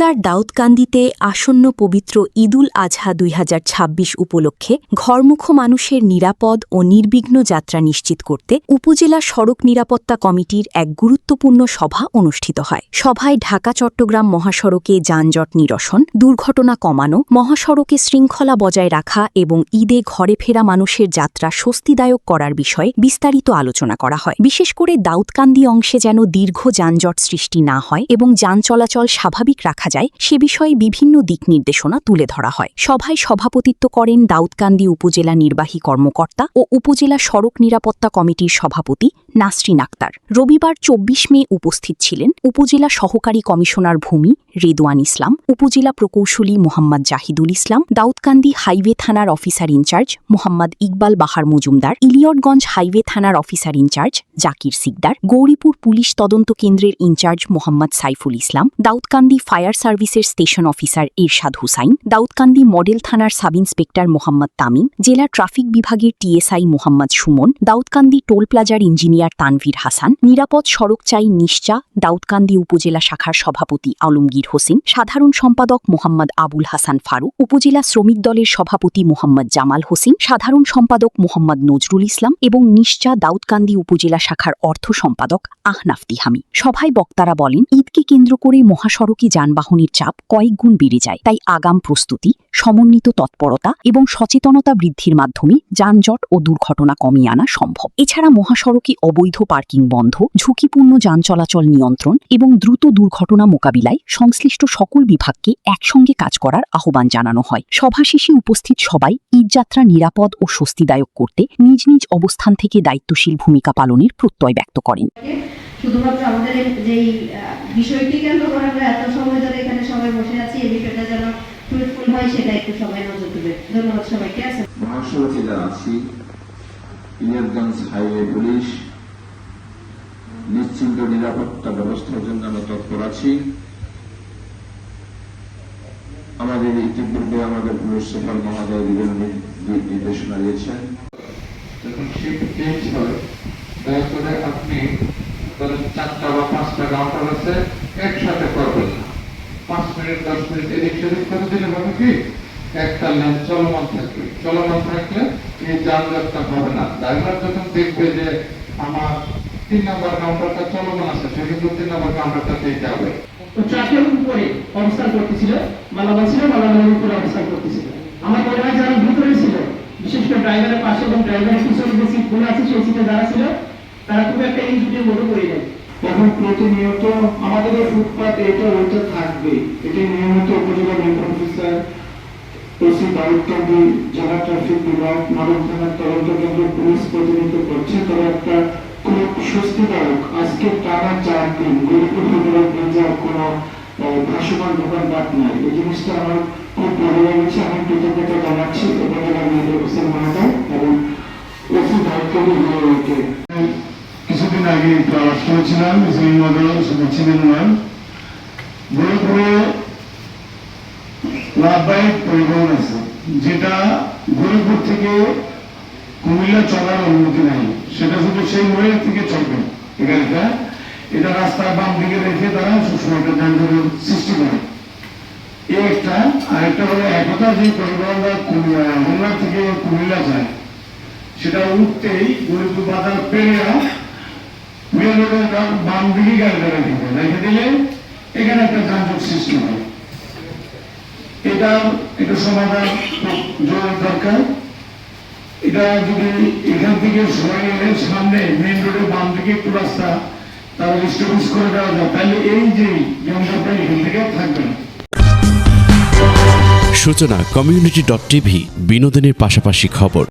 উপজেলার দাউদকান্দিতে আসন্ন পবিত্র ঈদুল আজহা ২০২৬ উপলক্ষে ঘরমুখো মানুষের নিরাপদ ও নির্বিঘ্ন যাত্রা নিশ্চিত করতে উপজেলা সড়ক নিরাপত্তা কমিটির এক গুরুত্বপূর্ণ সভা অনুষ্ঠিত হয়। সভায় ঢাকা-চট্টগ্রাম মহাসড়কে যানজট নিরসন, দুর্ঘটনা কমানো, মহাসড়কে শৃঙ্খলা বজায় রাখা এবং ঈদে ঘরে ফেরা মানুষের যাত্রা স্বস্তিদায়ক করার বিষয়ে বিস্তারিত আলোচনা করা হয়। বিশেষ করে দাউদকান্দি অংশে যেন দীর্ঘ যানজট সৃষ্টি না হয় এবং যান চলাচল স্বাভাবিক রাখা যায় সে বিষয়ে বিভিন্ন দিক নির্দেশনা তুলে ধরা হয়। সভায় সভাপতিত্ব করেন দাউদকান্দি উপজেলা নির্বাহী কর্মকর্তা ও উপজেলা সড়ক নিরাপত্তা কমিটির সভাপতি নাসরিন আক্তার। রবিবার ২৪ মে উপস্থিত ছিলেন উপজেলা সহকারী কমিশনার ভূমি রেদওয়ান ইসলাম, উপজেলা প্রকৌশলী মোহাম্মদ জাহিদুল ইসলাম, দাউদকান্দি হাইওয়ে থানার officer in charge Mohammad Iqbal Bahar Majumder, Eliotganj highway থানার officer in charge Zakir Sikder, Gauripur police তদন্ত কেন্দ্রের ইনচার্জ মোহাম্মদ সাইফুল ইসলাম, দাউদকান্দি ফায়ার সার্ভিসের station officer Ershad Hossain, Daudkandi model থানার সাব ইন্সপেক্টর মোহাম্মদ তামিম, জেলা ট্রাফিক বিভাগের টিএসআই মোহাম্মদ সুমন, দাউদকান্দি টোল প্লাজার ইঞ্জিনিয়ার তানভীর হাসান, নিরাপদ সড়ক চাই নিশ্চা দাউদকান্দি উপজেলা শাখার সভাপতি আলমগীর হোসেন, সাধারণ সম্পাদক মোহাম্মদ আবুল হাসান ফারুক, উপজেলা শ্রমিক দলের সভাপতি মোহাম্মদ জামাল হোসেন, সাধারণ সম্পাদক মোহাম্মদ নজরুল ইসলাম এবং নিশ্চা দাউদকান্দি উপজেলা শাখার অর্থ সম্পাদক আহনাফ তিহামি। সভায় বক্তারা বলেন, ঈদকে কেন্দ্র করে মহাসড়কে যানবাহনের চাপ কয়েক গুণ বেড়ে যায়, তাই আগাম প্রস্তুতি, সমন্বিত তৎপরতা এবং সচেতনতা বৃদ্ধির মাধ্যমে যানজট ও দুর্ঘটনা কমিয়ে আনা সম্ভব। এছাড়া মহাসড়কে অবৈধ পার্কিং বন্ধ, ঝুঁকিপূর্ণ যান চলাচল নিয়ন্ত্রণ এবং দ্রুত দুর্ঘটনা মোকাবিলায় সংশ্লিষ্ট সকল বিভাগকে একসঙ্গে কাজ করার আহ্বান জানানো হয়। সভা শেষে উপস্থিত সবাই ঈদযাত্রা নিরাপদ ও স্বস্তিদায়ক করতে নিজ নিজ অবস্থান থেকে দায়িত্বশীল ভূমিকা পালনের প্রত্যয় ব্যক্ত করেন। শুধুমাত্র আমাদের যেই বিষয়টি কেন্দ্র করে আমরা এত সময় ধরে এখানে সবাই বসে আছি, এই বিষয়টা যেন ফ্রুটফুল হয় সেটা একটু সবাই নজর দেবে। ধন্যবাদ সবাইকে। মহাসড়কে যারা আছি, ইলিয়টগঞ্জ হাইওয়ে পুলিশ নিশ্চিন্ত নিরাপত্তা ব্যবস্থার জন্য আমরা তৎপর আছি। আমাদের ইতিপূর্বে আমাদের পুলিশ সুপার মহোদয় বিভিন্ন নির্দেশনা দিয়েছেন। যখন শিফট চেঞ্জ হয়, দয়া করে আপনি 4টা বা 5টা কাউন্টার আছে, একসাথে করবেন না। 5 মিনিট 10 মিনিট এদিক সেদিক করে দিলে হবে কি, একটা লাইন চলমান থাকবে। চলমান থাকলে এই যানজটটা হবে না। ড্রাইভার যখন দেখবে যে আমার 3 নম্বর কাউন্টারটা চলমান আছে, সে কিন্তু 3 নম্বর কাউন্টারটাতেই যাবে। ট্রাকের উপরে অবস্থান করতেছিল, মালামাল ছিল, মালামালের উপরে অবস্থান করতেছিল। আমার মনে হয় যারা ভিতরে ছিল, বিশেষ করে ড্রাইভারের পাশে এবং ড্রাইভারের পিছনে যে সিট খোলা আছে সেই সিটে যারা ছিল তারা খুব একটা ইনজুরির মতো করে নেয়। এখন প্রতিনিয়ত আমাদের এই ফুটপাত এটা ওইটা থাকবে। এটি নিয়মিত উপজেলা নির্বাহী অফিসার, ওসি দাউদকান্দি, জেলা ট্রাফিক বিভাগ, মডেল থানার তদন্ত কেন্দ্র পুলিশ প্রতিনিধিত্ব করছে। তবে একটা খুব স্বস্তিদায়ক, আজকে টানা 4 দিন গরিপুর ফেডারেল ব্রিজে কোনো ভাসমান দোকানপাট নাই। এই জিনিসটা আমার খুব ভালো লেগেছে। আমি কৃতজ্ঞতা জানাচ্ছি উপজেলা নির্বাহী অফিসার মহোদয় এবং ওসি দাউদকান্দি বিভাগকে। কিছুদিন আগে শুনেছিলাম গরিপুরে লাভবাহিক পরিবহন আছে, যেটা গরিপুর থেকে কুমিল্লা চলার অনুমতি নাই। সেটা শুধু সেই ওয়ে থেকে চলবে। গাড়িটা এটা রাস্তার বাম দিকে রেখে তারা সবসময় একটা যানজটের সৃষ্টি করে। এই একটা। আরেকটা হলো একতা যে পরিবহনটা হোমনা থেকে কুমিল্লা যায়, সেটা উঠতেই গরিপুর বাজার পেরিয়ে মেন রোডের বাম দিকে গাড়িটা রেখে দিলে এখানে একটা যানজট সৃষ্টি হয়। এটা সমাধান জরুরি দরকার। এটা যদি এখান থেকে সবাই এলে সামনে মেন রোডের বাম দিকে একটু রাস্তা তারা এস্টাবলিশ করে দেওয়া যায়, তাহলে এই যে যানজটটা এখান থেকে থাকবে না। সূচনা community.tv, বিনোদনের পাশাপাশি খবর।